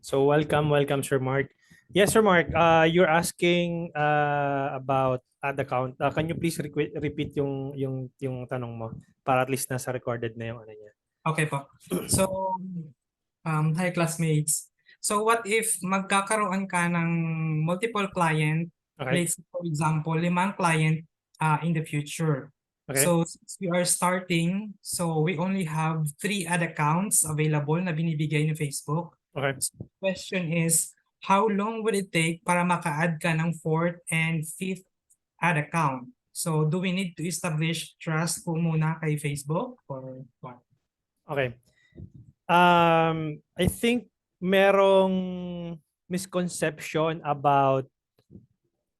So welcome, Sir Mark. Yes, Sir Mark. You're asking about ad account. Can you please repeat yung tanong mo para at least nasa recorded na yung ano niya. Okay po. So, hi classmates. So what if magkakaroon ka ng multiple client, Okay. let's say for example, 5 client in the future. Okay. So since we are starting, so we only have 3 ad accounts available na binibigay ni Facebook. Okay. So the question is, how long would it take para maka-add ka ng 4th and 5th ad account? So do we need to establish trust po muna kay Facebook or what? Okay. I think merong misconception about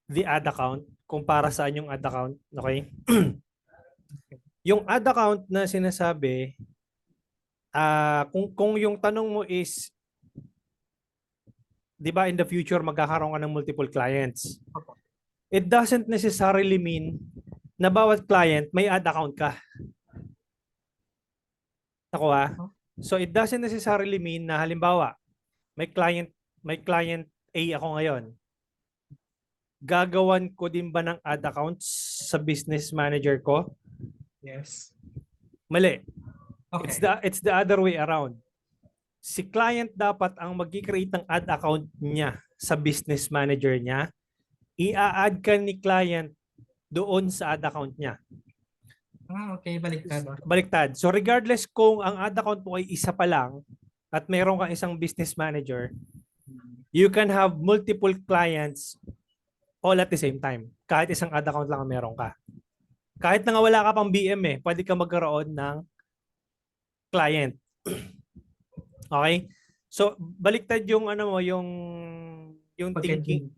the ad account kung para saan yung ad account. Okay? Yung ad account na sinasabi, kung yung tanong mo is, di ba in the future magkakaroon ka ng multiple clients, it doesn't necessarily mean na bawat client may ad account ka. Nakuha? So it doesn't necessarily mean na halimbawa may client A ako ngayon. Gagawan ko din ba ng ad accounts sa business manager ko? Yes. Mali. Okay. It's the other way around. Si client dapat ang mag-create ng ad account niya sa business manager niya. I-add ka ni client doon sa ad account niya. Okay, baliktad. Baliktad. So regardless kung ang ad account mo ay isa pa lang at mayroon kang isang business manager, you can have multiple clients all at the same time. Kahit isang ad account lang ang meron ka. Kahit na nga wala ka pang BM pwede ka magkaroon ng client. Okay? So baliktad yung ano mo, yung thinking,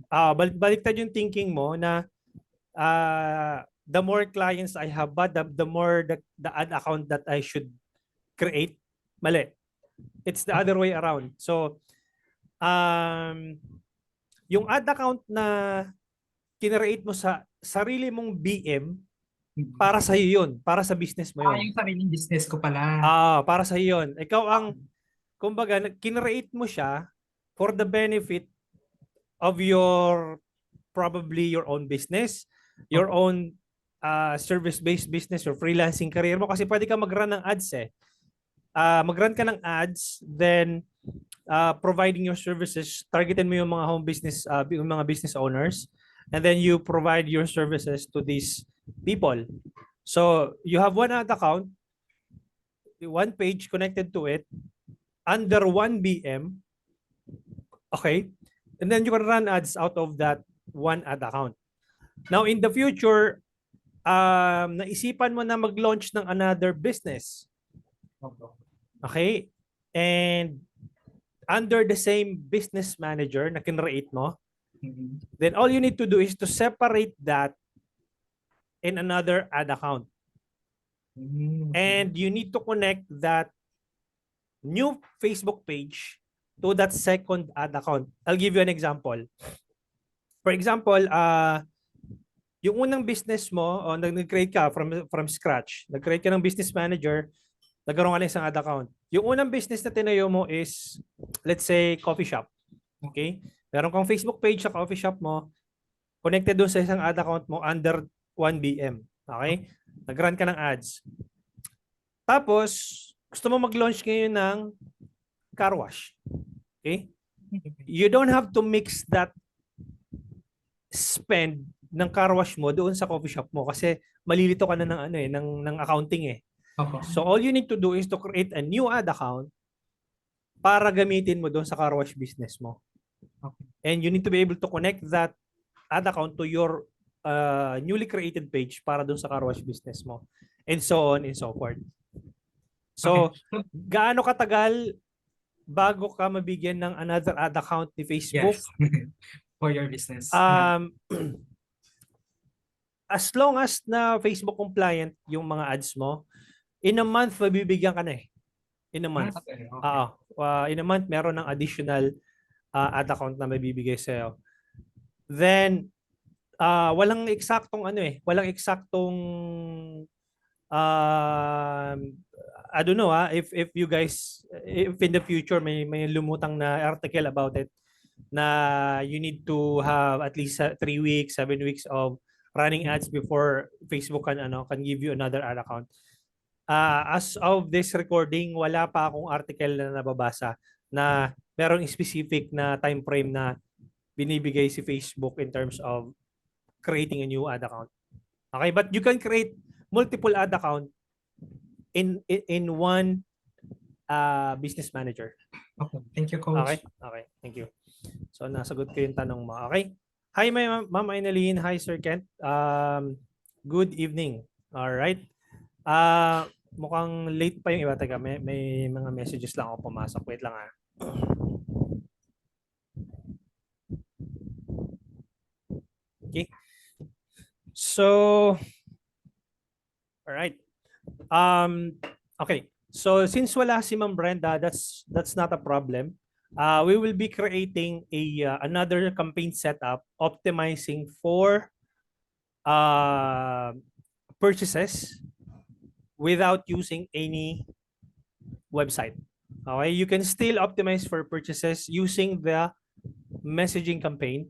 baliktad yung thinking mo na the more clients I have, but the more the ad account that I should create. Mali. It's the other way around. So, yung ad account na kinreate mo sa sarili mong BM, para sa iyo yun. Para sa business mo yun. Yung sariling business ko pala. Para sa iyo yun. Ikaw ang, kumbaga, kinreate mo siya for the benefit of probably your own business, your own service-based business or freelancing career mo kasi pwede ka mag-run ng ads mag-run ka ng ads, then providing your services, targetin mo yung mga home business, yung mga business owners, and then you provide your services to these people. So you have one ad account, one page connected to it, under one BM, okay? And then you can run ads out of that one ad account. Now, in the future, naisipan mo na mag-launch ng another business. Okay? And under the same business manager na kinreate mo, then all you need to do is to separate that in another ad account. And you need to connect that new Facebook page to that second ad account. I'll give you an example. For example, yung unang business mo, nag-create ka from scratch. Nag-create ka ng business manager, nagkaroon ka ng isang ad account. Yung unang business na tinayo mo is, let's say, coffee shop. Okay? Meron kang Facebook page sa coffee shop mo, connected doon sa isang ad account mo under 1 BM. Okay? Nag-run ka ng ads. Tapos, gusto mo mag-launch ngayon ng car wash. Okay? You don't have to mix that spend ng car wash mo doon sa coffee shop mo kasi malilito ka na ng accounting . So all you need to do is to create a new ad account para gamitin mo doon sa car wash business mo. And you need to be able to connect that ad account to your newly created page para doon sa car wash business mo. And so on and so forth. So, gaano katagal bago ka mabigyan ng another ad account ni Facebook? Yes. For your business. As long as na Facebook compliant yung mga ads mo, in a month mabibigyan ka na . In a month. In a month meron ng additional ad account na mabibigay sa'yo. Then walang eksaktong walang eksaktong I don't know if you guys, if in the future may lumutang na article about it, na you need to have at least 3 weeks, 7 weeks of running ads before Facebook can give you another ad account. As of this recording, wala pa akong article na nababasa na merong specific na time frame na binibigay si Facebook in terms of creating a new ad account. Okay, but you can create multiple ad account in one business manager. Okay. Thank you, Coach. Okay? Okay, thank you. So nasagot ko yung tanong mo. Okay? Hi, Ma'am Aineline. Hi, Sir Kent. Good evening. All right. Mukhang late pa yung iba. Teka, may mga messages lang ako pumasok. Wait lang Okay. So, all right. Okay. So since wala si Ma'am Brenda, that's not a problem. We will be creating another campaign setup optimizing for purchases without using any website. Okay, you can still optimize for purchases using the messaging campaign.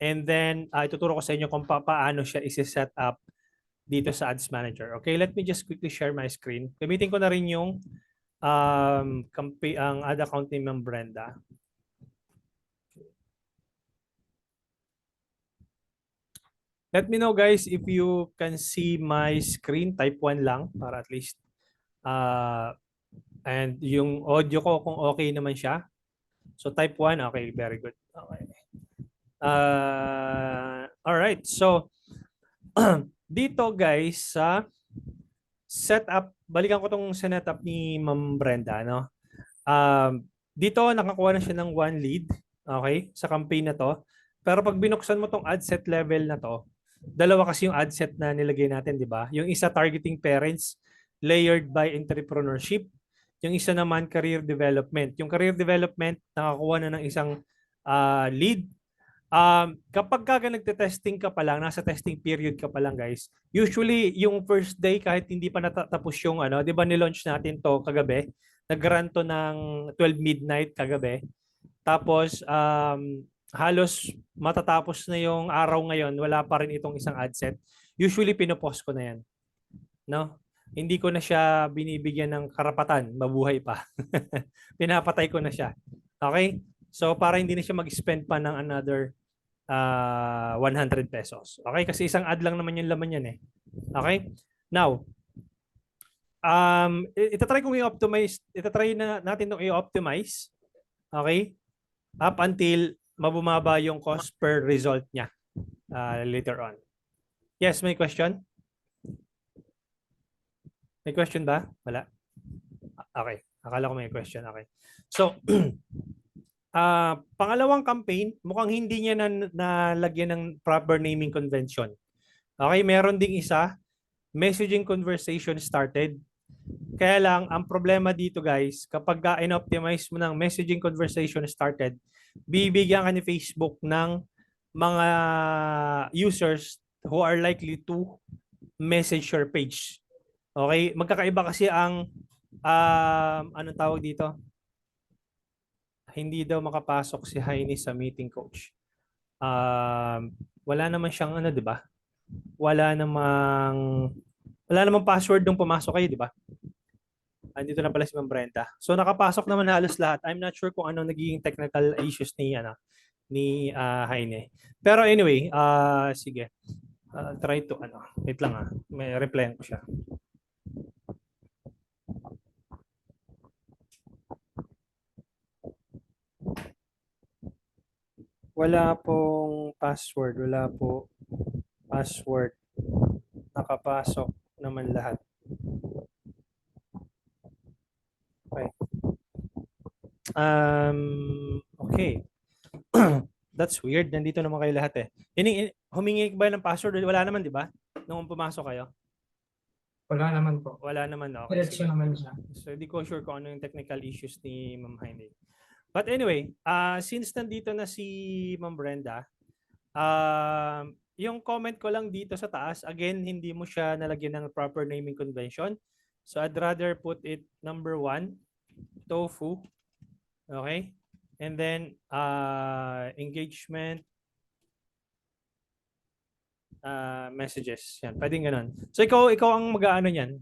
And then ituturo ko sa inyo kung paano siya i-set up dito sa Ads Manager. Okay, let me just quickly share my screen. Gamitin ko na rin yung ang ad account ni Ma'am Brenda. Let me know guys if you can see my screen. Type 1 lang para at least and yung audio ko kung okay naman siya. So type 1, okay, very good. Okay. All right. So dito guys sa setup, balikan ko tong setup ni Ma'am Brenda, no? Dito nakakuha na siya ng 1 lead, okay, sa campaign na to. Pero pag binuksan mo tong ad set level na to, dalawa kasi yung ad set na nilagay natin, di ba? Yung isa targeting parents, layered by entrepreneurship. Yung isa naman career development. Yung career development nakakuha na ng isang lead. Kapag nagte-testing ka pa lang, nasa testing period ka pa lang guys, usually yung first day kahit hindi pa natatapos yung 'di ba ni-launch natin to kagabi, nag-run to ng 12 midnight kagabi. Tapos halos matatapos na yung araw ngayon, wala pa rin itong isang ad set. Usually pinopost ko na yan. No? Hindi ko na siya binibigyan ng karapatan, mabuhay pa. Pinapatay ko na siya. Okay? So para hindi na siya mag-spend pa ng another 100 pesos. Okay? Kasi isang ad lang naman yung laman yan eh. Okay? Now, itatry kong i-optimize, itatry na natin itong i-optimize. Okay? Up until mabumaba yung cost per result niya later on. Yes, may question? May question ba? Wala? Okay. Akala ko may question. Okay. So, pangalawang campaign, mukhang hindi niya nalagyan ng proper naming convention. Okay, meron ding isa, messaging conversation started. Kaya lang, ang problema dito guys, kapag in-optimize mo ng messaging conversation started, bibigyan ka ni Facebook ng mga users who are likely to message your page. Okay, magkakaiba kasi ang anong tawag dito? Hindi daw makapasok si Heini sa meeting coach. Wala naman siyang di ba? Wala namang password nung pumasok kayo, di ba? Andito na pala si Ma'am Brenda. So nakapasok naman halos lahat. I'm not sure kung ano nagiging technical issues ni Heine. Pero anyway, sige. Try to wait lang may replyan ko siya. Wala pong password. Wala po password. Nakapasok naman lahat. Okay. Okay. That's weird. Nandito naman kayo lahat eh. Humingi ba ng password? Wala naman, di ba? Nung pumasok kayo? Wala naman po. Wala naman. Okay. Diretso naman siya. So, hindi ko sure kung ano yung technical issues ni Ma'am Heine. But anyway, since nandito na si Ma'am Brenda, yung comment ko lang dito sa taas, again, hindi mo siya nalagyan ng proper naming convention. So I'd rather put it number 1, tofu. Okay? And then engagement messages. Yan, pwedeng ganun. So ikaw ang mag-aano niyan.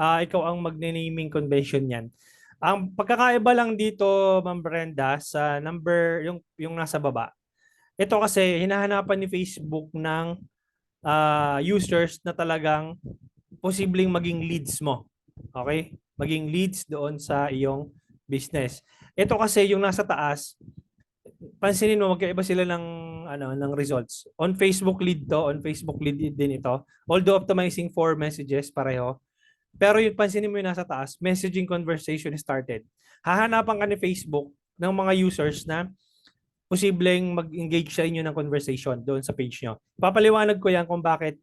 Ikaw ang magne-naming convention niyan. Ang pagkakaiba lang dito, Ma'am Brenda, sa number yung nasa baba. Ito kasi hinahanapan ni Facebook ng users na talagang posibleng maging leads mo. Okay? Maging leads doon sa iyong business. Ito kasi yung nasa taas, pansinin mo magkaiba sila ng results. On Facebook lead to, on Facebook lead din ito. Although optimizing for messages pareho. Pero yung pansinin mo yung nasa taas, messaging conversation started. Hahanapan ka ni Facebook ng mga users na posibleng mag-engage sa inyo ng conversation doon sa page nyo. Papaliwanag ko yan kung bakit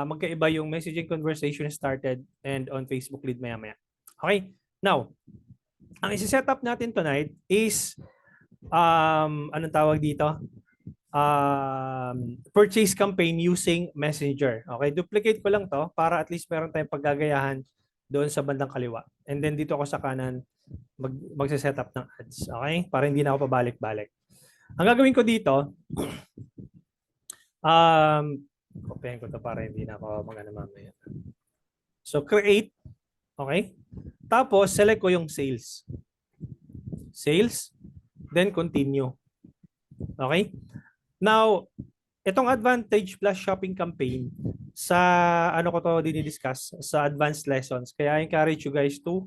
magkaiba yung messaging conversation started and on Facebook lead maya-maya. Okay? Now, ang isi-set up natin tonight is anong tawag dito? Purchase campaign using Messenger. Okay, duplicate ko lang to para at least meron tayong paggagayahan doon sa bandang kaliwa. And then dito ako sa kanan magse-set up ng ads. Okay? Para hindi na ako pabalik-balik. Ang gagawin ko dito, copyhin ko to para hindi na ako magana mamaya. So create, okay? Tapos select ko yung sales. Sales, then continue. Okay? Now, itong Advantage Plus Shopping Campaign, sa ano ko to dinidiscuss sa advanced lessons. Kaya I encourage you guys to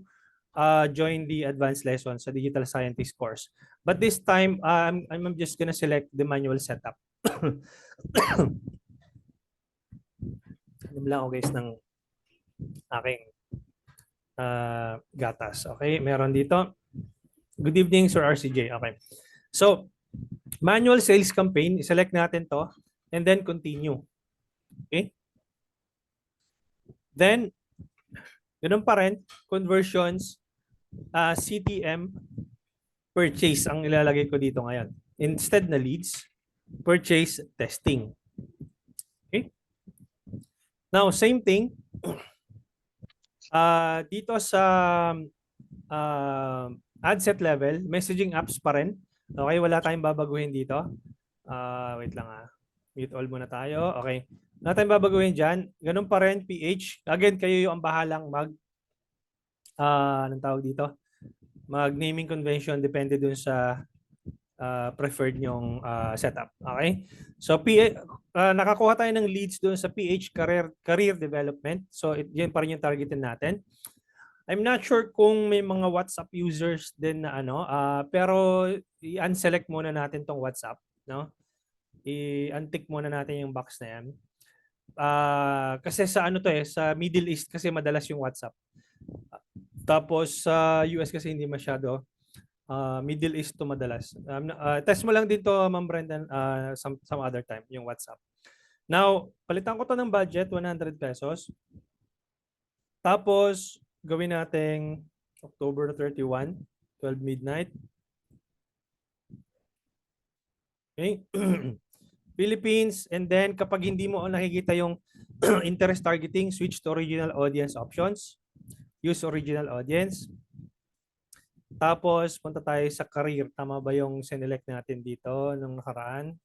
join the advanced lessons sa Digital Scientist course. But this time, I'm just gonna select the manual setup. Alam lang ako guys ng aking gatas. Okay, meron dito. Good evening, Sir RCJ. Okay. So, manual sales campaign, select natin to and then continue. Okay? Then, ganun pa rin, conversions, CTM, purchase ang ilalagay ko dito ngayon. Instead na leads, purchase testing. Okay? Now, same thing. Dito sa ad set level, messaging apps pa rin. Okay, wala tayong babaguhin dito. Wait lang Mute all muna tayo. Okay. Wala tayong babaguhin dyan. Ganun pa rin, PH. Again, kayo yung bahalang anong tawag dito? Mag-naming convention depende dun sa preferred nyong setup. Okay? So, nakakuha tayo ng leads dun sa PH, career development. So, yan pa rin yung targetin natin. I'm not sure kung may mga WhatsApp users din na pero i-unselect muna natin tong WhatsApp, no? I-untick muna natin yung box na yan. Kasi sa sa Middle East kasi madalas yung WhatsApp. Tapos sa US kasi hindi masyado. Middle East to madalas. Test mo lang din to, Ma'am Brendan, some other time, yung WhatsApp. Now, palitan ko to ng budget, 100 pesos. Tapos, gawin nating October 31, 12 midnight. Okay. Philippines, and then kapag hindi mo nakikita yung interest targeting, switch to original audience options. Use original audience. Tapos, punta tayo sa career. Tama ba yung sinelect natin dito nung nakaraan?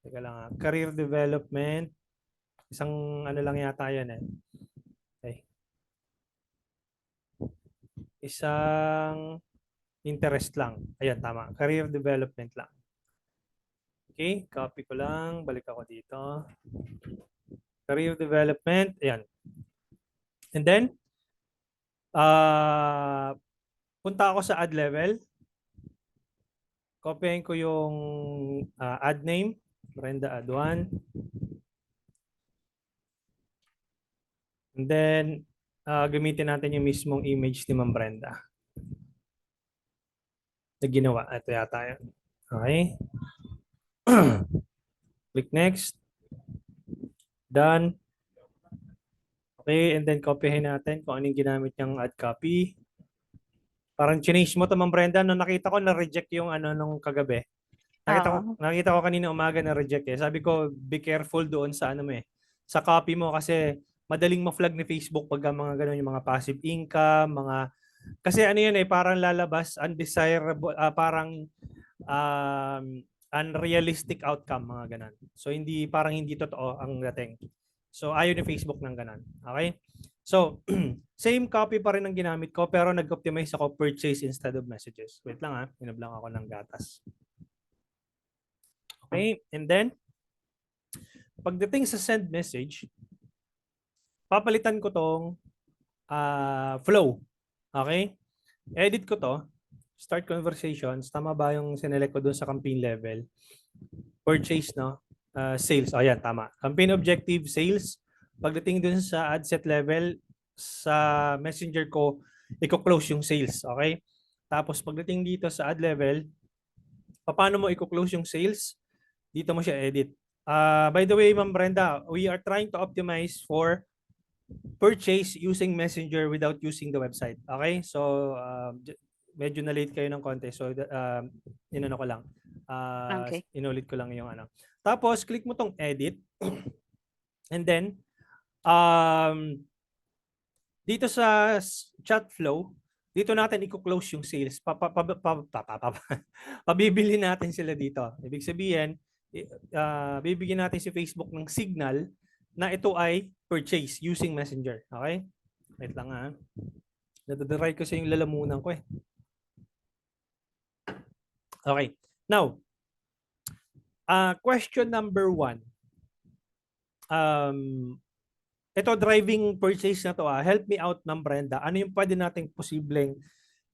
Teka lang Career development. Isang ano lang yata yan Okay. Isang interest lang. Ayan, tama. Career development lang. Okay, copy ko lang. Balik ako dito. Career development. Ayan. And then, punta ako sa ad level. Copyin ko yung ad name. Brenda ad 1. And then, gamitin natin yung mismong image ni Ma'am Brenda. Na ginawa. Ito yata yun. Okay. Click next. Done. Okay, and then copyhin natin kung anong ginamit niyang ad copy. Parang change mo to, Ma'am Brenda. Nung nakita ko na-reject yung nung kagabi. Nakita ko kanina umaga na-reject Sabi ko, be careful doon sa sa copy mo kasi madaling ma-flag ni Facebook pag mga ganun yung mga passive income, kasi ano yun parang lalabas undesirable, parang um, unrealistic outcome, mga ganun. So parang hindi totoo ang dating. So ayaw ni Facebook ng ganun. Okay? So same copy pa rin ang ginamit ko pero nag-optimize ako purchase instead of messages. Wait lang inom lang ako ng gatas. Okay? And then pagdating sa send message, papalitan ko tong flow. Okay? Edit ko to. Start conversations. Tama ba yung sinelect ko dun sa campaign level? Purchase, no? Sales. O yan, tama. Campaign objective, sales. Pagdating dun sa ad set level, sa messenger ko, i-close yung sales. Okay? Tapos pagdating dito sa ad level, paano mo i-close yung sales? Dito mo siya edit. By the way, Ma'am Brenda, we are trying to optimize for purchase using Messenger without using the website. Okay? So, medyo na-late kayo ng konti. So, inano ko lang. Okay. Inulit ko lang yung ano. Tapos, click mo tong edit. And then, dito sa chat flow, dito natin i-close yung sales. Pabibili natin sila dito. Ibig sabihin, bibigyan natin si Facebook ng signal na ito ay purchase using Messenger. Okay? Wait lang Nadadry ko sa yung lalamunan ko Okay. Now, question number 1. Ito driving purchase na to help me out, Ma'am Brenda. Ano yung pwede nating posibleng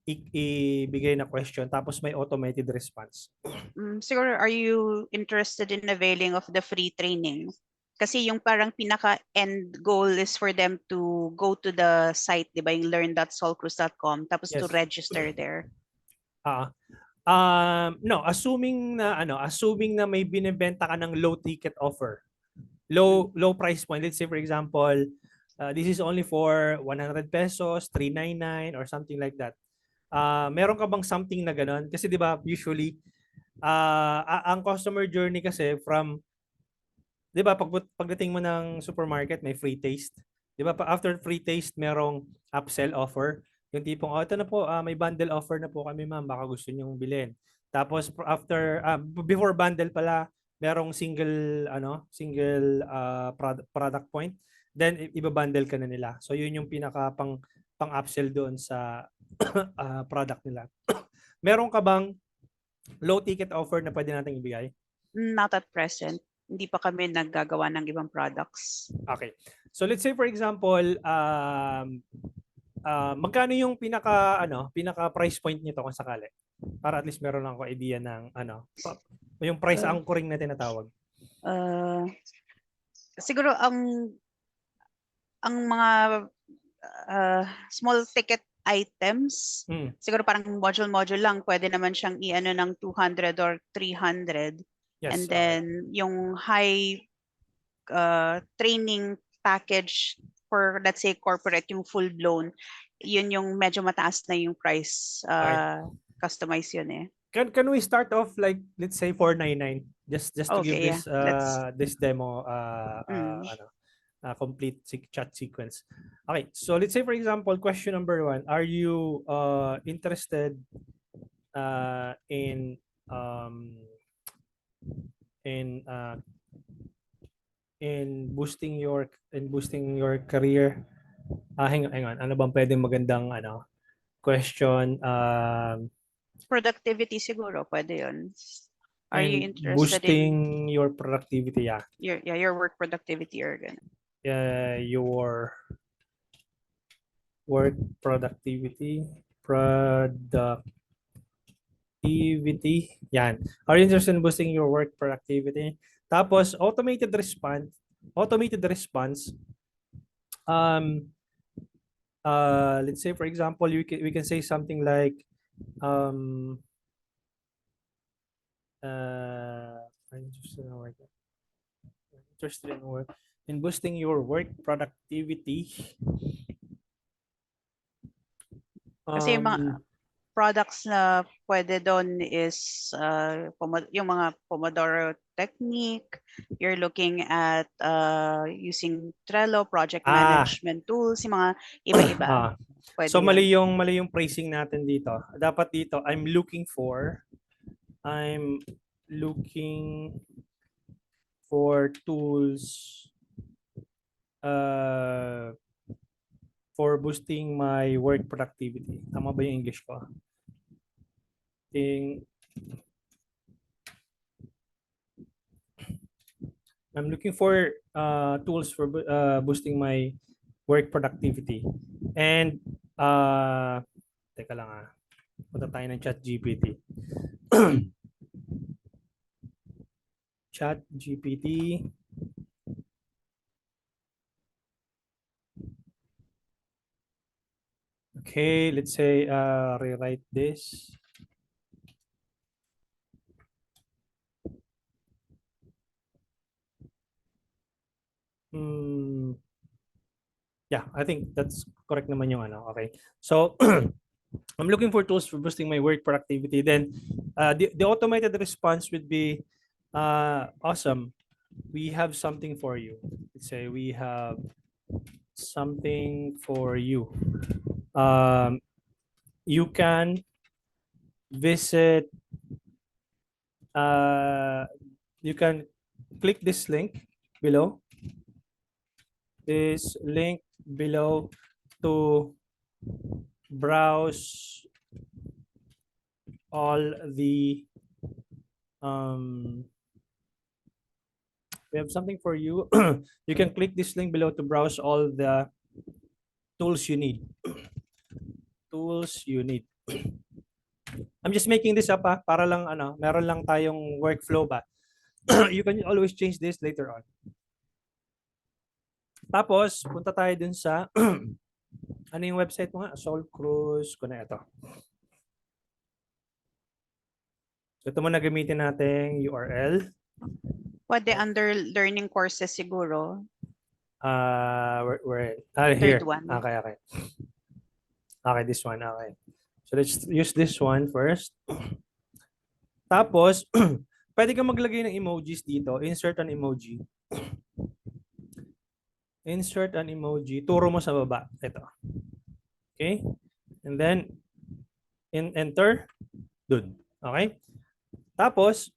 ibigay na question tapos may automated response? Siguro, are you interested in availing of the free training? Kasi yung parang pinaka-end goal is for them to go to the site, di ba, yung learn.solcruise.com, tapos to Yes. register there. No, assuming na may binebenta ka ng low ticket offer. Low price point. Let's say for example, this is only for 100 pesos, 399 or something like that. Meron ka bang something na gano'n? Kasi 'di ba usually ang customer journey kasi from 'di ba pagdating mo ng supermarket may free taste. 'Di ba after free taste merong upsell offer. Yung tipong ito na po may bundle offer na po kami ma'am baka gusto niyo bilhin. Tapos after before bundle pala merong single product point. Then iba-bundle ka na nila. So yun yung pinaka pang upsell doon sa product nila. Meron ka bang low ticket offer na pwede nating ibigay? Not at present. Hindi pa kami naggagawa ng ibang products. Okay. So let's say for example, magkano yung pinaka price point nito kung sakali? Para at least meron lang ako idea ng yung price anchoring na tinatawag. Siguro ang mga small ticket items, siguro parang module lang, pwede naman siyang i-ano ng 200 or 300. Yes, and then yung high training package for, let's say, corporate, yung full blown, yun yung medyo mataas na yung price. Customize yun Can we start off like let's say 499 just to give Okay, this yeah. this demo complete chat sequence. Okay, so let's say for example question number 1, are you interested in boosting your career? Hang on, ano bang pwedeng magandang question? Productivity siguro, pwede yun. Are you interested boosting your productivity? Yeah. Your work productivity or ganun. Your work productivity. Yan. Are you interested in boosting your work productivity? Tapos automated response. Let's say for example, we can say something like I'm interested in boosting your work productivity. Kasi products na pwede doon is yung mga Pomodoro technique. You're looking at using Trello, project management tools, yung mga iba-iba. Pwede So yun. mali yung phrasing natin dito. Dapat dito, I'm looking for tools for boosting my work productivity. Tama ba yung English ko? I'm looking for tools for boosting my work productivity. And teka lang punta tayo ng ChatGPT. ChatGPT. Okay, let's say rewrite this. Yeah, I think that's correct naman yung ano. Okay. So I'm looking for tools for boosting my work productivity. Then the automated response would be awesome. We have something for you. Let's say we have something for you. You can visit you can click this link below. This link below to browse all the we have something for you. You can click this link below to browse all the tools you need. Tools you need. I'm just making this up para lang meron lang tayong workflow ba. You can always change this later on. Tapos, punta tayo dun sa ano yung website mo nga? Soul Cruise ko na ito. So, ito muna gamitin nating URL. Pwede under learning courses siguro. Here. Third one. Okay. Okay, this one. Okay. So, let's use this one first. Tapos, pwede kang maglagay ng emojis dito. Insert an emoji. Insert an emoji. Turo mo sa baba. Ito. Okay? And then, enter. Dun. Okay? Tapos,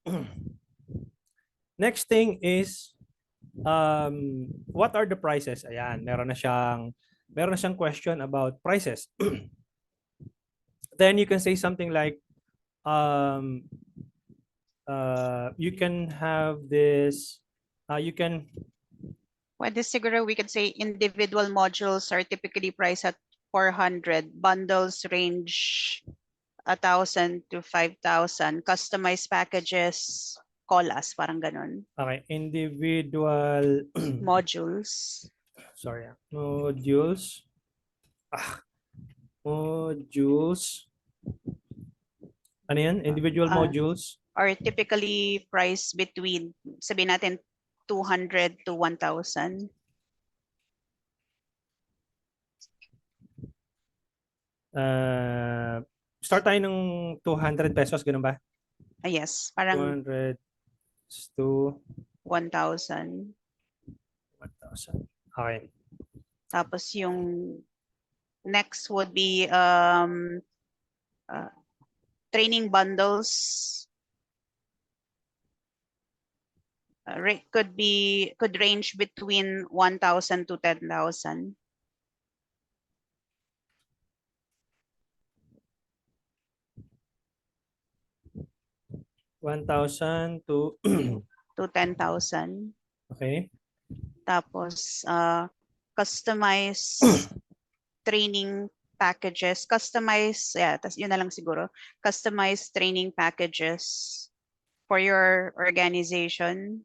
next thing is, what are the prices? Ayan, meron na siyang question about prices. Then you can say something like, you can have this, Pwede siguro we could say individual modules are typically priced at 400. Bundles range 1,000 to 5,000. Customized packages, call us, parang ganun. okay, individual Modules. sorry, modules. Modules. Ano yan? Individual modules. Are typically priced between, sabihin natin, 200 to 1,000. Start tayo ng 200 pesos, ganun ba? Yes, parang 200 to 1,000. 1,000. Okay. Tapos yung next would be training bundles. Rate could range between 1,000 to 10,000. $1,000 to to 10,000. okay. Tapos customized training packages, yun na lang siguro. Customized training packages for your organization.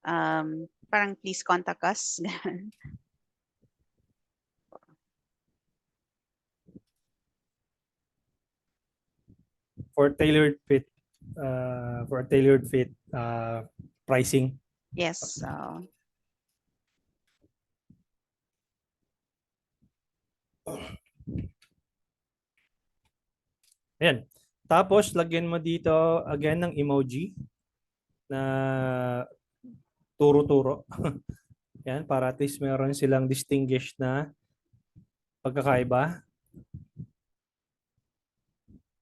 Parang please contact us. For tailored fit pricing. Yes. Ayan. Tapos, lagyan mo dito again ng emoji na turo-turo. Yan, para at least meron silang distinguished na pagkakaiba.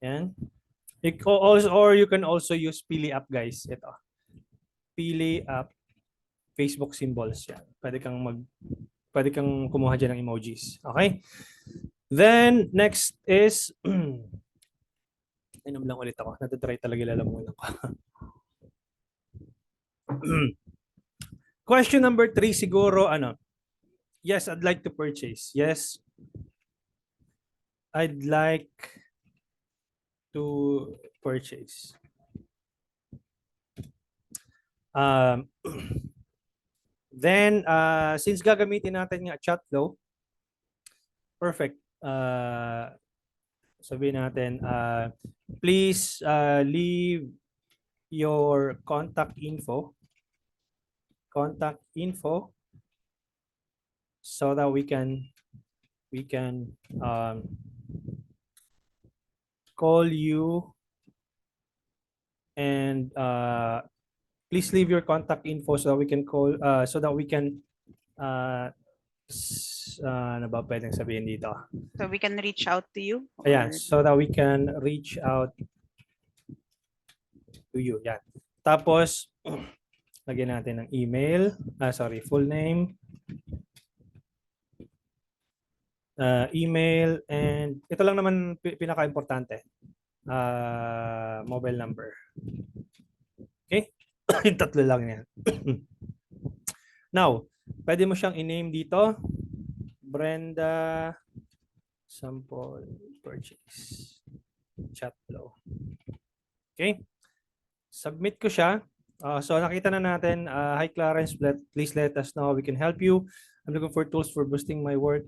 Yan. Or you can also use Pili app, guys. Ito. Pili app, Facebook symbols. Yan. Pwede kang kumuha dyan ng emojis. Okay? Then, next is, inom lang ulit ako. Natatry talaga lalamunan ko. Question number 3 siguro, ano? Yes, I'd like to purchase. Yes. I'd like to purchase. Then, since gagamitin natin nga chat flow, perfect. Sabihin natin, please leave your contact info so that we can call you, and please leave your contact info so that we can call ano ba pwedeng sabihin dito? So we can reach out to you? Ayan, or- so that we can reach out to you. Yan. Tapos, lagyan natin ng email, full name, email, and ito lang naman pinaka-importante, mobile number. Okay? Yung tatlo lang yan. Now, pwede mo siyang i-name dito, Brenda Sample Purchase Chat Flow. Okay? Submit ko siya. So nakita na natin, hi Clarence, please let us know how we can help you. I'm looking for tools for boosting my work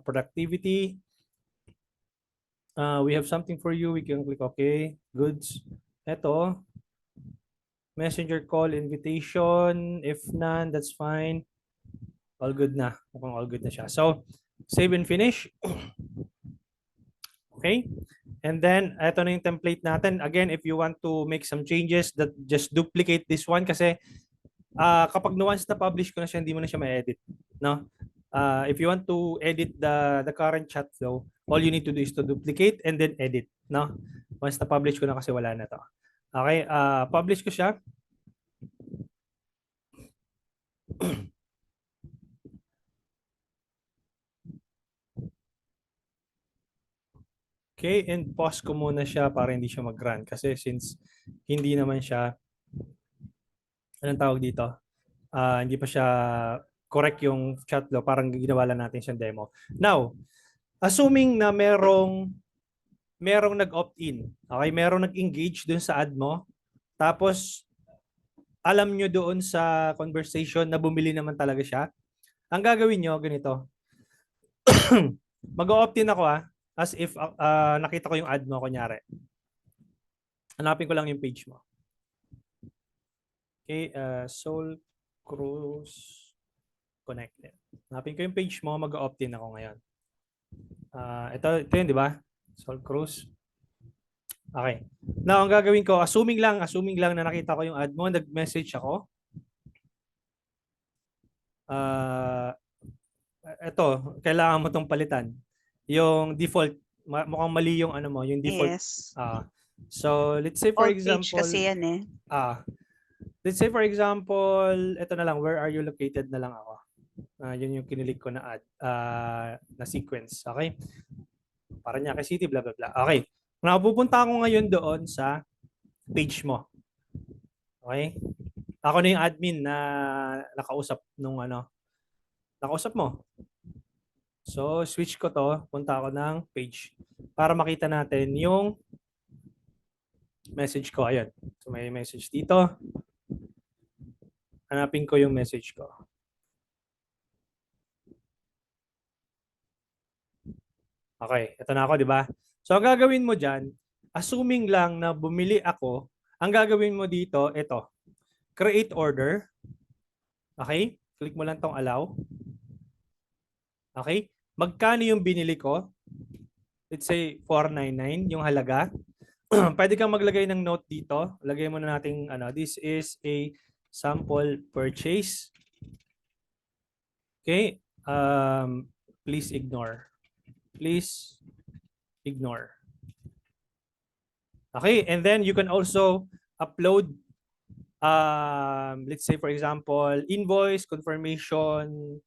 productivity. We have something for you. We can click OK. Goods. Ito. Messenger call invitation. If none, that's fine. All good na. Mukhang all good na siya. So, save and finish. Okay? And then, ito na yung template natin. Again, if you want to make some changes, just duplicate this one kasi kapag once na publish ko na siya, hindi mo na siya ma-edit. No? If you want to edit the current chat flow, all you need to do is to duplicate and then edit. No? Once na publish ko na kasi wala na to. Okay? Publish ko siya. Okay, and pause ko muna siya para hindi siya mag-run. Kasi since hindi naman siya, anong tawag dito? Hindi pa siya correct yung chat flow, parang ginawa lang natin siyang demo. Now, assuming na merong nag-opt-in, okay, merong nag-engage dun sa ad mo, tapos alam nyo doon sa conversation na bumili naman talaga siya, ang gagawin nyo, ganito. Mag-opt-in ako as if nakita ko yung ad mo, kunyari. Hanapin ko lang yung page mo. Okay, Soul Cruise Connected. Hanapin ko yung page mo, mag-opt-in ako ngayon. Ito yun, di ba? Soul Cruise. Okay. Now, ang gagawin ko, assuming lang na nakita ko yung ad mo, nag-message ako. Ito, kailangan mo tong palitan. Yung default, mukhang mali yung ano mo, yung default. Yes. So, let's say for Old page example, kasi yan eh. let's say for example, ito na lang, where are you located na lang ako. Yun yung kinilig ko na ad, na sequence. Okay? Paranaque City, blah, blah, blah. Okay. Napupunta ako ngayon doon sa page mo. Okay? Ako na yung admin na nakausap nung nakausap mo. So, switch ko to. Punta ako ng page para makita natin yung message ko. Ayan. So, may message dito. Hanapin ko yung message ko. Okay. Ito na ako, di ba? So, ang gagawin mo dyan, assuming lang na bumili ako, ang gagawin mo dito, ito. Create order. Okay? Click mo lang tong allow. Okay? Magkano yung binili ko? let's say 499 yung halaga. Pwede kang maglagay ng note dito. Lagay mo na nating this is a sample purchase. Okay? Please ignore. Please ignore. Okay, and then you can also upload let's say for example, invoice, confirmation,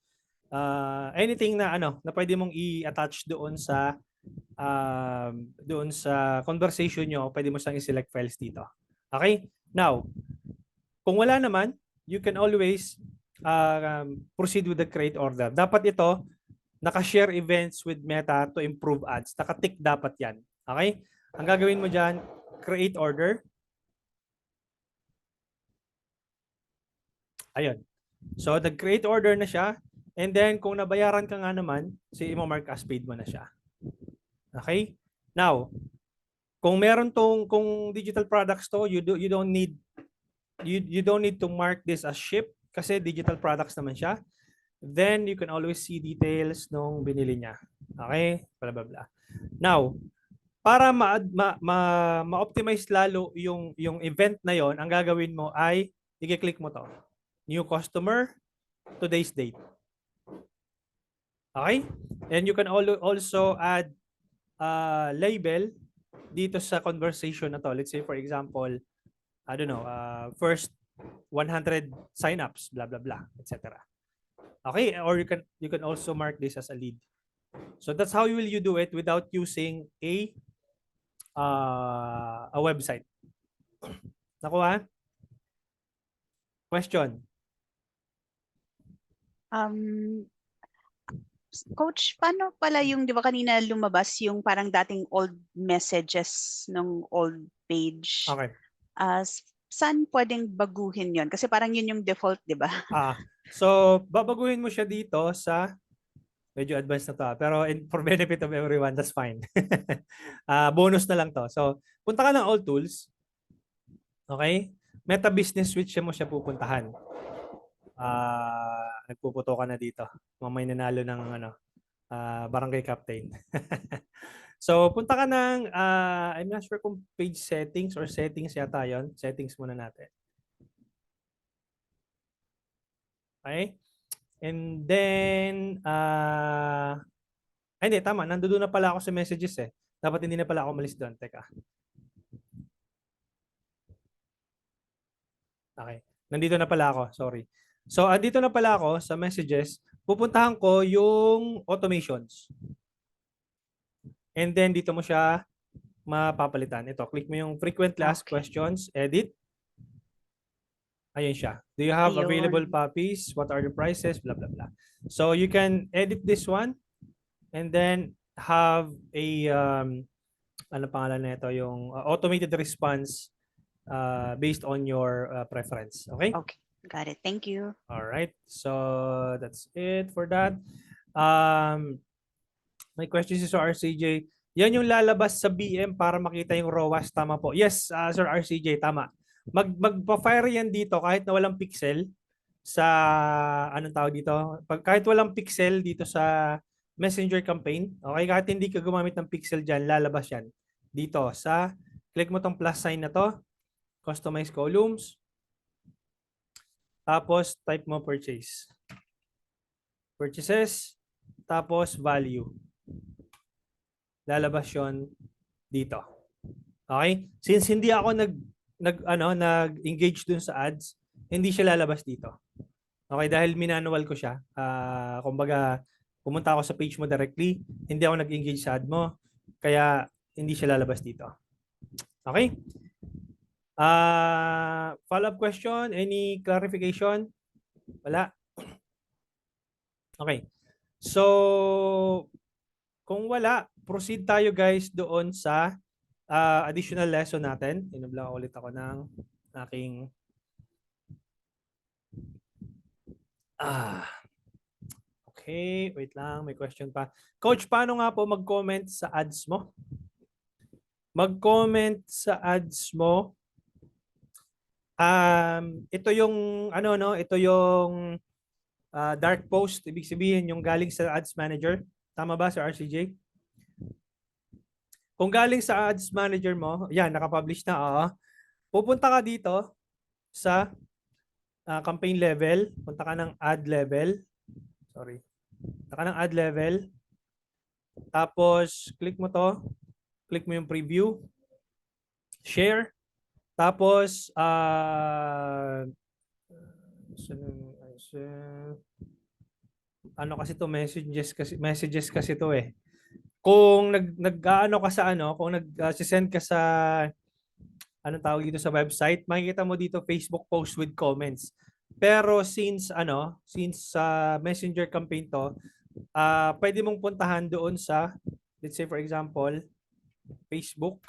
anything na na pwede mong i-attach doon sa conversation nyo, pwede mo siyang i-select files dito. Okay? Now, kung wala naman, you can always proceed with the create order. Dapat ito, naka-share events with Meta to improve ads. Naka-tick dapat yan. Okay? Ang gagawin mo dyan, create order. Ayun. So, nag-create order na siya. And then, kung nabayaran ka nga naman, i-mark as paid mo na siya. Okay? Now, kung digital products to, you don't need to mark this as ship kasi digital products naman siya. Then you can always see details nung binili niya. Okay? Blah blah blah. Now, para ma-optimize lalo yung event na yon, ang gagawin mo ay i-click mo to. New customer, today's date. Okay? And you can also add label dito sa conversation na to. Let's say for example, I don't know, first 100 signups, blah blah blah, etc. Okay, or you can also mark this as a lead. So that's how you do it without using a website. Nakuha? Question? Coach, paano pala yung, di ba kanina lumabas yung parang dating old messages ng old page? Okay. Saan pwedeng baguhin yon? Kasi parang yun yung default, di ba? So, babaguhin mo siya dito sa, medyo advanced na to, pero for benefit of everyone, that's fine. Bonus na lang to. So, punta ka ng all tools. Okay? Meta Business Suite mo siya pupuntahan. Nagpuputo ka na dito. Mamay nanalo ng barangay captain. So, punta ka ng, I'm not sure kung page settings or settings yata yun. Settings muna natin. Okay? And then, hindi, tama. Nandoon na pala ako sa messages eh. Dapat hindi na pala ako umalis doon. Teka. Okay. Nandito na pala ako. Sorry. So, andito na pala ako sa messages. Pupuntahan ko yung automations. And then, dito mo siya mapapalitan. Ito, click mo yung frequent last questions, edit. Ayun siya. Do you have available puppies? What are the prices? Blah, blah, blah. So, you can edit this one and then have a, ano pangalan na ito? Yung automated response based on your preference. Okay? Okay. Got it. Thank you. All right. So that's it for that. My question is Sir RCJ. Yan yung lalabas sa BM para makita yung ROAS. Tama po. Yes, Sir RCJ, tama. Magpa-fire yan dito kahit na walang pixel sa, anong tawag dito? Kahit walang pixel dito sa Messenger campaign. Okay, kahit hindi ka gumamit ng pixel dyan, lalabas yan. Dito sa, click mo tong plus sign na to. Customize columns. Tapos, type mo purchase. Purchases. Tapos, value. Lalabas yun dito. Okay? Since hindi ako nag-engage dun sa ads, hindi siya lalabas dito. Okay? Dahil minanual ko siya. Kumbaga, pumunta ako sa page mo directly. Hindi ako nag-engage sa ad mo. Kaya, hindi siya lalabas dito. Okay? Follow-up question? Any clarification? Wala? Okay. So, kung wala, proceed tayo guys doon sa additional lesson natin. Inubla ulit ako ng aking okay, wait lang, may question pa. Coach, paano nga po mag-comment sa ads mo? Mag-comment sa ads mo. Ito yung ito yung dark post, ibig sabihin yung galing sa Ads Manager. Tama ba Sir RCJ? Kung galing sa ads manager mo, yan, nakapublish na, oo. Pupunta ka dito sa campaign level, punta ka ng ad level. Sorry. Punta ka ng ad level. Tapos, click mo to. Click mo yung preview. Share. Tapos, ano kasi to, messages kasi to eh. Kung nag-ano ka sa ano, kung nag-send ka sa anong tawag dito sa website, makikita mo dito Facebook post with comments. Pero since sa Messenger campaign to, pwede mong puntahan doon sa, let's say for example, Facebook.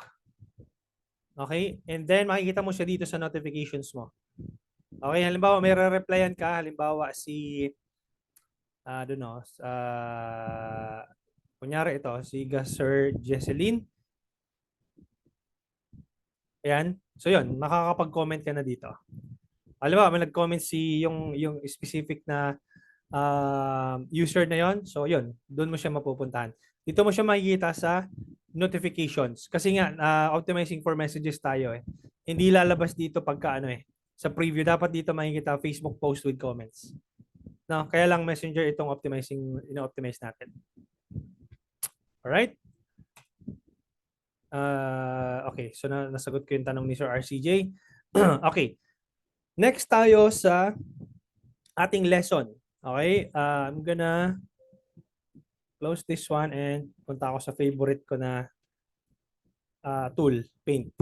Okay? And then makikita mo siya dito sa notifications mo. Okay, halimbawa may re-replyan ka, halimbawa si kunyari ito, si Sir Jesseline. Ayan. So yun, makakapag-comment ka na dito. Halimbawa, may nag-comment yung specific na user na yon. So yun, doon mo siya mapupuntahan. Dito mo siya makikita sa notifications. Kasi nga, optimizing for messages tayo eh. Hindi lalabas dito pagka sa preview. Dapat dito makikita Facebook post with comments. No, kaya lang Messenger itong ino-optimize natin. Alright? Okay, so nasagot ko yung tanong ni Sir RCJ. Okay. Next tayo sa ating lesson. Okay? I'm gonna close this one and punta ako sa favorite ko na tool, Paint.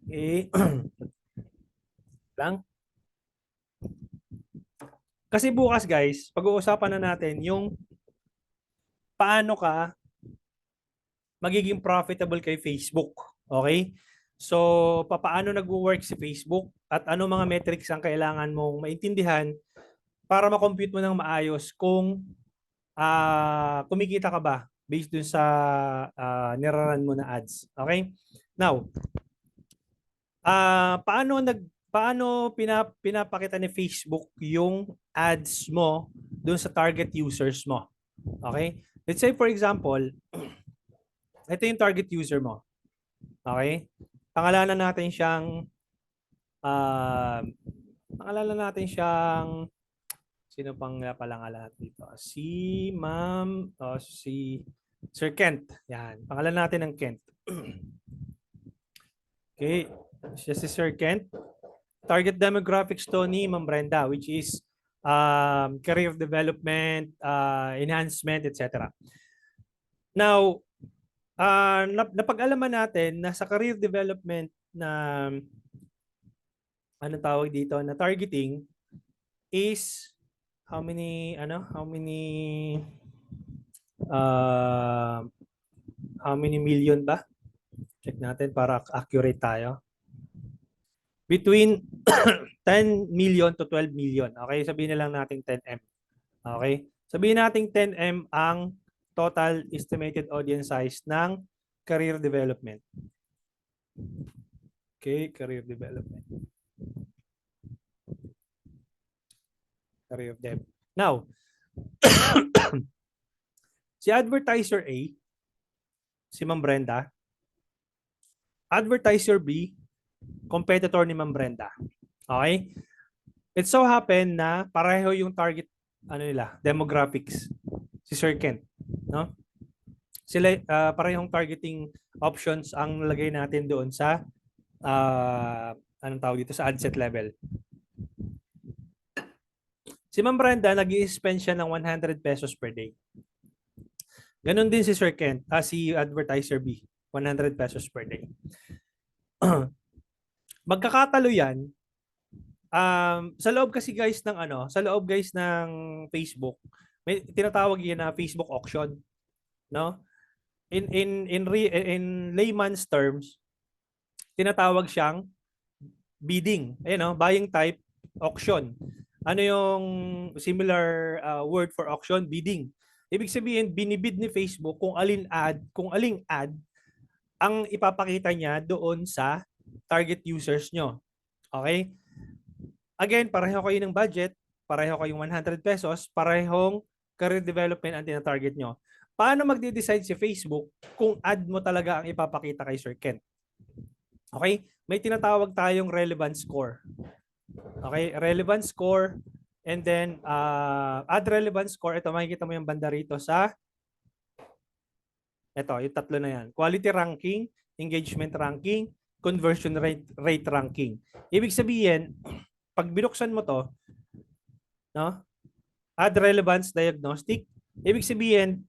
Okay. Lang. Kasi bukas guys, pag-uusapan na natin yung paano ka magiging profitable kay Facebook. Okay? So, paano nag-work si Facebook at ano mga metrics ang kailangan mong maintindihan para ma-compute mo ng maayos kung kumikita ka ba based dun sa niraran mo na ads. Okay? Now, paano pinapakita ni Facebook yung ads mo dun sa target users mo? Okay? Let's say for example, ito yung target user mo. Okay? Pangalanan natin siyang sino pang palangalan dito? Si Ma'am si Sir Kent. Yan. Pangalan natin ng Kent. Okay. Siya si Sir Kent. Target demographics to ni Ma'am Brenda, which is career development, enhancement, etc. Now, napag-alaman natin na sa career development na ano tawag dito na targeting is how many million ba? Check natin para accurate tayo. Between 10 million to 12 million. Okay, sabihin na lang natin 10M. Okay? Sabihin natin 10M ang total estimated audience size ng career development. Okay, career development. Career dev. Now, si advertiser A, si Ma'am Brenda, advertiser B, competitor ni Ma'am Brenda. Okay? It so happen na pareho yung target demographics. Si Sir Kent, no? Sila parehong targeting options ang nalagay natin doon sa anong tawag dito sa ad set level. Si Ma'am Brenda nag-i-spend siya ng 100 pesos per day. Ganon din si Sir Kent, si advertiser B, 100 pesos per day. Magkakatalo yan. Sa loob kasi guys ng Facebook, may tinatawag yan na Facebook auction, no? In layman's terms, tinatawag siyang bidding. Ayun, no? Buying type auction. Ano yung similar word for auction? Bidding. Ibig sabihin, binibid ni Facebook kung aling ad ang ipapakita niya doon sa target users nyo. Okay? Again, pareho kayo ng budget, pareho kayong 100 pesos, parehong career development ang tina-target nyo. paano magde-decide si Facebook kung ad mo talaga ang ipapakita kay Sir Ken? Okay? May tinatawag tayong relevance score. Okay? Relevance score and then ad relevance score. Ito, makikita mo yung banda rito sa ito, yung tatlo na yan. Quality ranking, engagement ranking, conversion rate ranking. Ibig sabihin, pag binuksan mo to, no? Ad relevance diagnostic, ibig sabihin,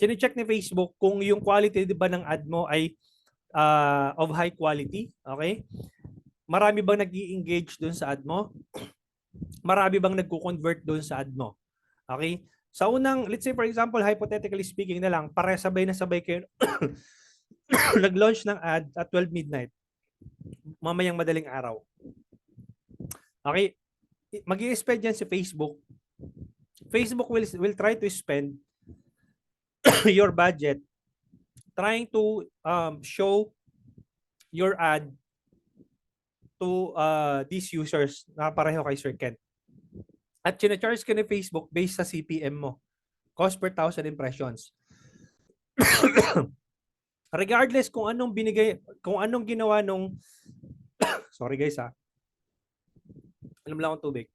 sine-check ni Facebook kung yung quality ba ng ad mo ay of high quality, okay? Marami bang nag-i-engage doon sa ad mo? Marami bang nagko-convert doon sa ad mo? Okay? Sa unang, let's say for example, hypothetically speaking na lang, pare sabay na sabay kayo nag-launch ng ad at 12 midnight. Mamayang madaling araw. Okay? Mag-i-spend yan si Facebook. Facebook will try to spend your budget trying to show your ad to these users na pareho kay Sir Ken. At chine-charge ka ni Facebook based sa CPM mo. Cost per 1,000 impressions. Regardless kung anong binigay, kung anong ginawa nung sorry guys ha. Alam lang akong tubig.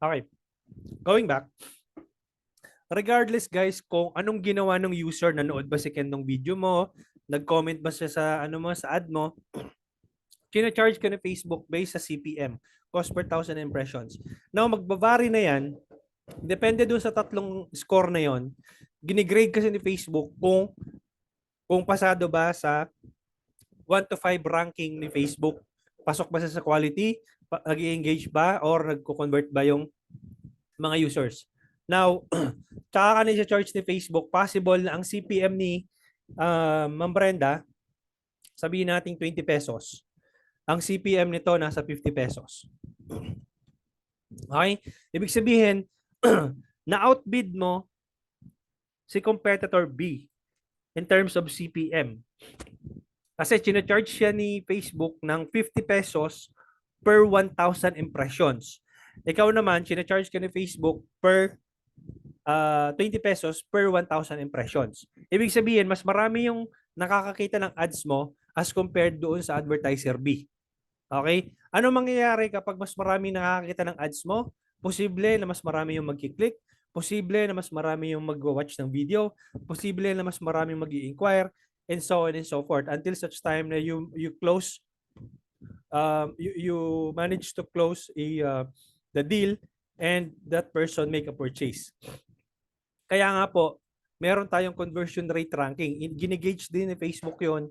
Okay. Going back. Regardless guys kung anong ginawa ng user, nanood ba si Ken ng video mo, nag-comment ba siya sa ano mo sa ad mo, kina-charge ka ni Facebook based sa CPM, cost per 1,000 impressions. Now magbavari na yan, depende doon sa tatlong score na yon, ginigrade kasi ni Facebook kung pasado ba sa 1 to 5 ranking ni Facebook. Pasok ba sa quality, nag-i-engage ba, or nagko-convert ba yung mga users. Now, tsaka ka na charge ni Facebook, possible na ang CPM ni Ma'am Brenda, sabihin natin 20 pesos. Ang CPM nito nasa 50 pesos. Okay? Ibig sabihin, na-outbid mo si competitor B in terms of CPM. Kasi chine-charge siya ni Facebook ng 50 pesos per 1,000 impressions. Ikaw naman, chine-charge ka ni Facebook per 20 pesos per 1,000 impressions. Ibig sabihin, mas marami yung nakakakita ng ads mo as compared doon sa advertiser B. Okay? Ano mangyayari kapag mas marami nakakakita ng ads mo? Posible na mas marami yung magkiklik, posible na mas marami yung mag-watch ng video, posible na mas marami yung mag-i-inquire, and so on and so forth until such time na you close you manage to close the deal and that person make a purchase. Kaya nga po, meron tayong conversion rate ranking. Ginigage din ni Facebook yon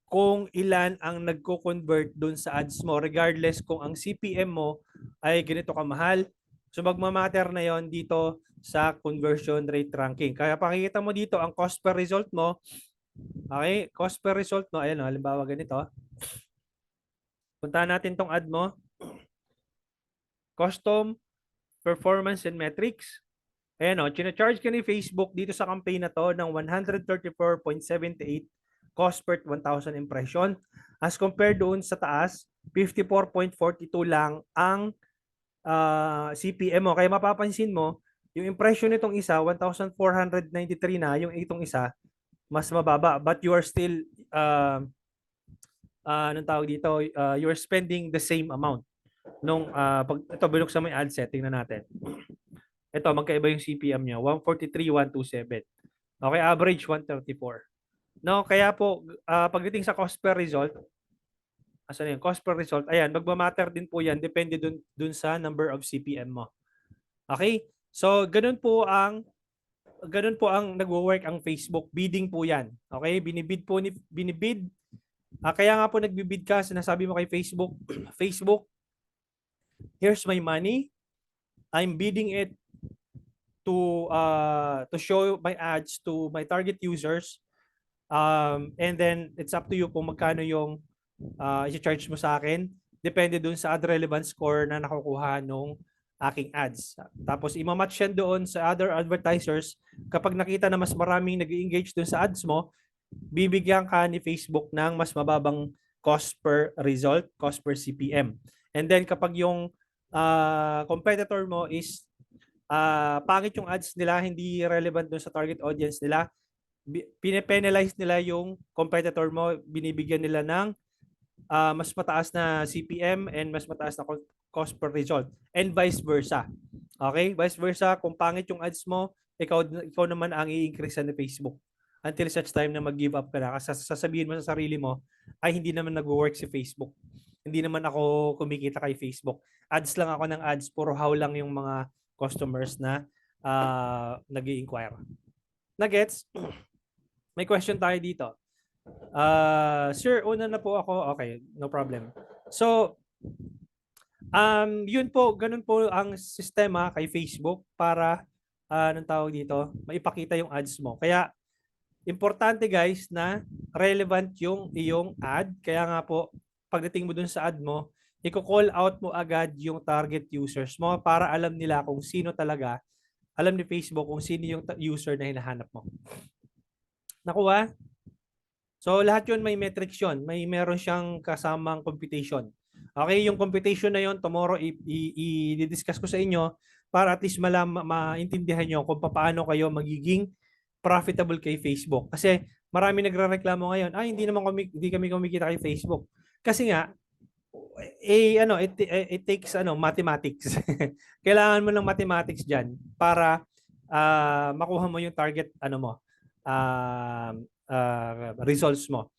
kung ilan ang nagko-convert dun sa ads mo regardless kung ang CPM mo ay ganito kamahal. So magmamatter na yon dito sa conversion rate ranking. Kaya pakikita mo dito ang cost per result mo. Okay, cost per result mo. Ayan, halimbawa ganito. Puntahan natin tong ad mo. Custom performance and metrics. Ayan o, chine-charge ka ni Facebook dito sa campaign na to ng 134.78 cost per 1,000 impression. As compared doon sa taas, 54.42 lang ang CPM mo. Kaya mapapansin mo, yung impression nitong isa, 1,493 na, yung itong isa, mas mababa. But you are still, anong tawag dito, you are spending the same amount. Nung, pag ito, binuksan mo yung ad setting na natin. Ito, magkaiba yung CPM niya. 143, 127. Okay, average 134. No, kaya po, pagdating sa cost per result, asan yun? Cost per result, ayan, magmamatter din po yan. Depende dun sa number of CPM mo. Okay? So, ganun po ang nagwo-work ang Facebook. Bidding po yan. Okay? Binibid. Kaya nga po nagbibid ka, sinasabi mo kay Facebook, Facebook, here's my money. I'm bidding it to show my ads to my target users. And then it's up to you kung magkano yung i-charge mo sa akin. Depende dun sa ad relevance score na nakukuha nung aking ads. Tapos imamatch yan doon sa other advertisers. Kapag nakita na mas maraming nag-engage doon sa ads mo, bibigyan ka ni Facebook ng mas mababang cost per result, cost per CPM. And then kapag yung competitor mo is pangit yung ads nila, hindi relevant doon sa target audience nila, pine-penalize nila yung competitor mo, binibigyan nila ng mas mataas na CPM and mas mataas na cost per result, and vice versa. Okay? Vice versa, kung pangit yung ads mo, ikaw naman ang i-increase ni Facebook until such time na mag-give up ka na. Kasi sasabihin mo sa sarili mo, ay hindi naman nag-work si Facebook. Hindi naman ako kumikita kay Facebook. Ads lang ako ng ads, puro how lang yung mga customers na nag-i-inquire. Nagets? May question tayo dito. Sir, una na po ako. Okay, no problem. So, yun po, ganun po ang sistema kay Facebook para anong tawag dito, maipakita yung ads mo. Kaya importante guys na relevant yung iyong ad. Kaya nga po, pagdating mo dun sa ad mo, i-call out mo agad yung target users mo para alam nila kung sino talaga, alam ni Facebook kung sino yung user na hinahanap mo. Nakuha? So lahat yun may metrics yun. Meron siyang kasamang computation. Okay, yung computation na yun, tomorrow i-discuss ko sa inyo para at least maintindihan nyo kung paano kayo magiging profitable kay Facebook. Kasi marami nagrereklamo ngayon, hindi kami kumikita kay Facebook. Kasi nga, it takes mathematics. Kailangan mo ng mathematics diyan para makuha mo yung target results mo.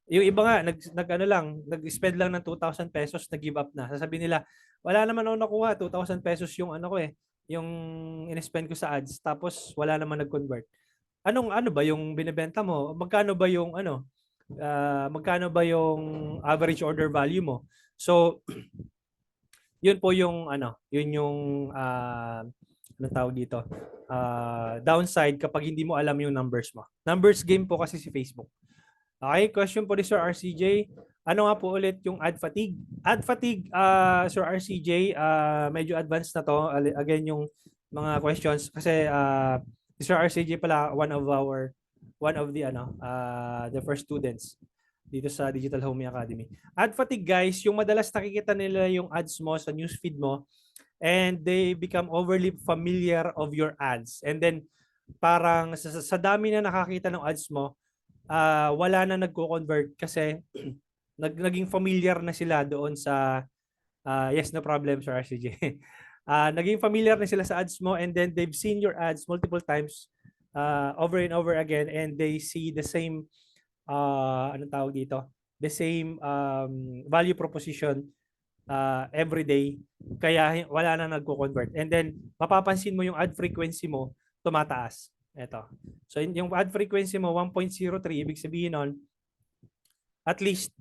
Yung iba nga nag-spend lang ng 2,000 pesos, nag-give up na. Sasabihin nila, wala naman ako nakuha, 2,000 pesos yung yung in-spend ko sa ads, tapos wala naman nag-convert. Ano ba yung binebenta mo? Magkano ba yung average order value mo? So yun po yung yun yung anong tawag dito? Downside kapag hindi mo alam yung numbers mo. Numbers game po kasi si Facebook. Okay, question po ni Sir RCJ. Ano nga po ulit yung ad fatigue? Ad fatigue, Sir RCJ, medyo advanced na to. Again, yung mga questions kasi Sir RCJ pala one of the first students dito sa Digital Homey Academy. Ad fatigue guys, yung madalas nakikita nila yung ads mo sa newsfeed mo and they become overly familiar of your ads. And then parang sa dami na nakakita ng ads mo, wala na nagko-convert kasi naging familiar na sila doon sa yes, no problem, Sir RCJ. Naging familiar na sila sa ads mo and then they've seen your ads multiple times over and over again and they see the same anong tawag dito? The same value proposition every day kaya wala na nagko-convert. And then mapapansin mo yung ad frequency mo tumataas. Ito. So yung ad frequency mo 1.03, ibig sabihin nun at least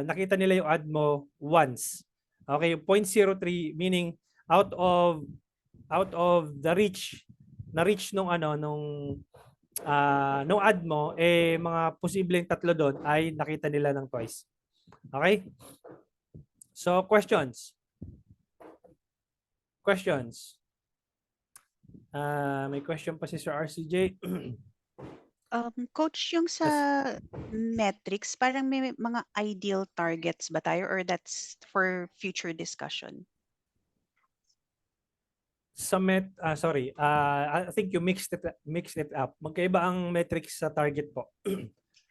nakita nila yung ad mo once. Okay, 0.03 meaning out of the reach nung nung ad mo mga posibleng 3 doon ay nakita nila ng twice. Okay? So questions. May question pa si Sir RCJ. Coach, yung sa metrics, parang may mga ideal targets ba tayo or that's for future discussion? Sorry. I think you mixed it up. Magkaiba ang metrics sa target po.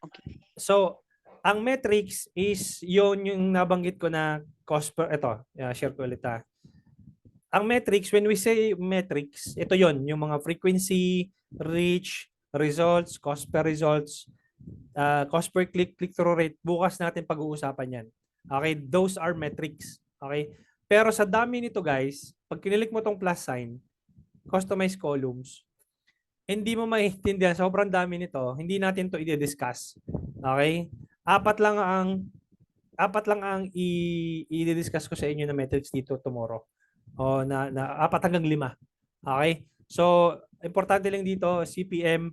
Okay. So, ang metrics is yung nabanggit ko na cost per share ko ulit. Ang metrics, when we say metrics, ito yon yung mga frequency, reach, results, cost per results, cost per click, click-through rate. Bukas natin pag-uusapan yan. Okay, those are metrics. Okay? Pero sa dami nito guys, pag kinilik mo tong plus sign, customize columns, hindi mo maintindihan, sobrang dami nito, hindi natin to i-discuss. Okay? Apat lang ang i-discuss ko sa inyo na metrics dito tomorrow. O na 4 hanggang 5. Okay? So, importante lang dito, CPM,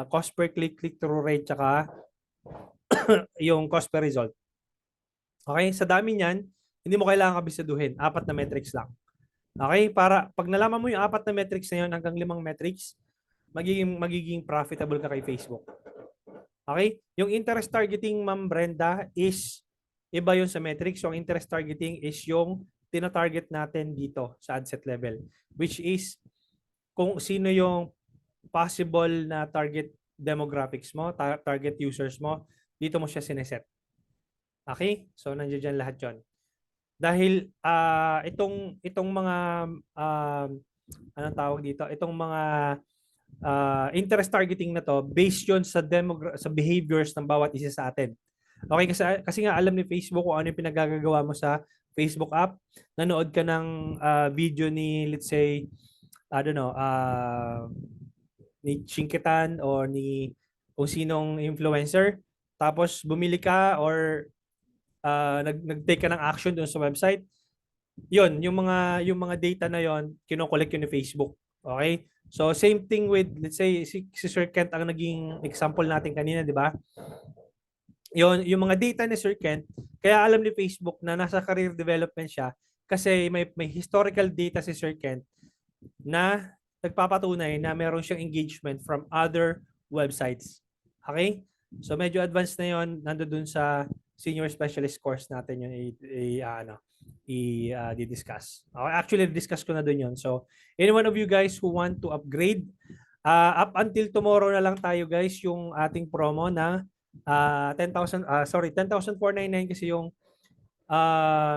cost per click, click-through rate, tsaka yung cost per result. Okay? Sa dami niyan, hindi mo kailangan kabisaduhin. 4 na metrics lang. Okay? Para pag nalaman mo yung 4 na metrics na yun hanggang 5 metrics, magiging profitable ka kay Facebook. Okay? Yung interest targeting, Ma'am Brenda, is iba yun sa metrics. Yung interest targeting is yung tina-target natin dito sa ad set level, which is kung sino yung possible na target demographics mo, target users mo, dito mo siya sineset. Okay? So nandiyan dyan lahat 'yon. Dahil itong mga anong tawag dito? Itong mga interest targeting na to based 'yon sa sa behaviors ng bawat isa sa atin. Okay, kasi nga alam ni Facebook kung ano yung pinagagagawa mo sa Facebook app. Nanood ka ng video ni, let's say, I don't know, ni Chinkitan or ni kung sinong influencer, tapos bumili ka or nag-take ka ng action doon sa website, yun, yung mga data na yon, kino-collect yun ni Facebook. Okay? So same thing with, let's say, si Sir Kent ang naging example natin kanina, di ba? Yung mga data ni Sir Kent, kaya alam ni Facebook na nasa career development siya kasi may historical data si Sir Kent na nagpapatunay na meron siyang engagement from other websites. Okay? So medyo advanced na yon, nandoon sa senior specialist course natin yung i-discuss. Okay, actually discuss ko na doon yon. So any one of you guys who want to upgrade, up until tomorrow na lang tayo guys yung ating promo na 10,499 kasi yung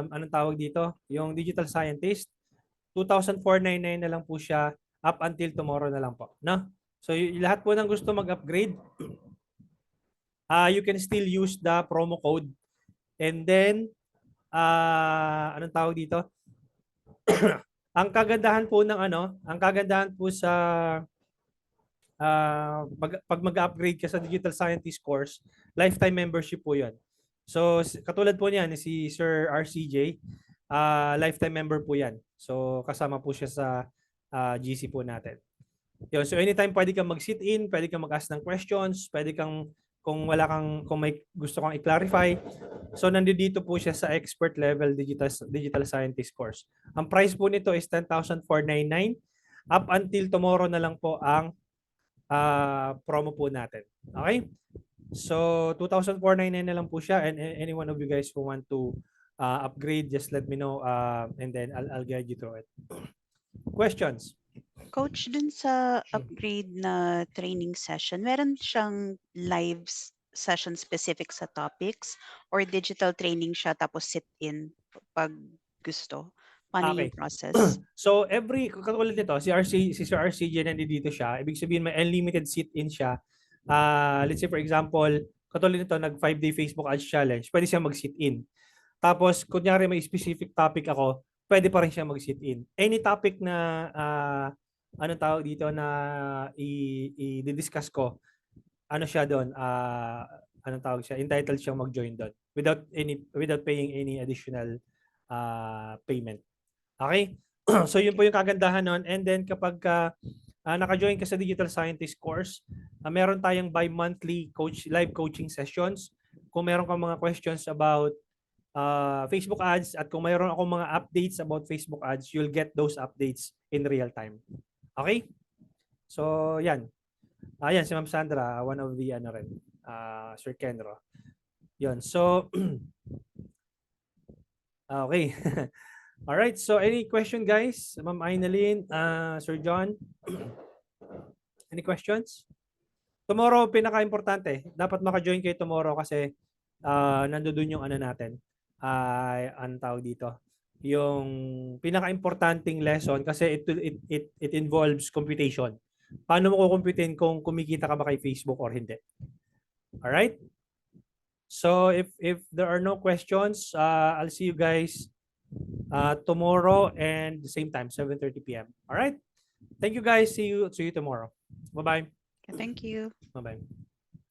anong tawag dito, yung digital scientist. 2,499 na lang po siya up until tomorrow na lang po, no? So lahat po ng gusto mag-upgrade, you can still use the promo code. And then anong tawag dito? Ang kagandahan po sa pag mag-upgrade ka sa digital scientist course, lifetime membership po 'yon. So katulad po niyan si Sir RCJ, lifetime member po 'yan. So kasama po siya sa GC po natin. Yun, so anytime pwede kang mag-sit in, pwede kang mag-ask ng questions, pwede kang kung may gusto kang i-clarify. So nandito po siya sa expert level digital scientist course. Ang price po nito is 10,499. Up until tomorrow na lang po ang promo po natin. Okay? So 2,499 na lang po siya, and any one of you guys who want to upgrade, just let me know and then I'll guide you through it. Questions? Coach, dun sa upgrade na training session, meron siyang live session specific sa topics or digital training siya tapos sit-in pag gusto? Paano Okay. yung process? So katulad nito, si Sir RCJ nandito siya, ibig sabihin may unlimited sit-in siya. Let's say for example, katulad nito, nag 5-day Facebook Ads Challenge, pwede siya mag-sit-in. Tapos, kunyari may specific topic ako, pwede pa rin siya mag-sit-in. Any topic na anong tawag dito na i-discuss ko, ano siya doon, anong tawag siya, entitled siyang mag-join doon without paying any additional payment. Okay? So yun po yung kagandahan nun. And then kapag naka-join ka sa Digital Scientist course, meron tayong bi-monthly live coaching sessions. Kung meron kang mga questions about Facebook ads at kung mayroon akong mga updates about Facebook ads, you'll get those updates in real time. Okay? So yan. Yan si Ma'am Sandra, one of the Sir Kenro. Yun. So okay. All right. So any question guys? Ma'am Ainalyn, Sir John? Any questions? Tomorrow pinaka-importante. Dapat maka-join kayo tomorrow kasi nandoon yung natin. Anong tawag dito? Yung pinaka-importanting lesson kasi it involves computation. Paano mo kukumputin kung kumikita ka ba kay Facebook or hindi? All right? So if there are no questions, I'll see you guys tomorrow and the same time, 7:30 p.m. All right? Thank you guys. See you tomorrow. Bye-bye. Thank you. Bye-bye.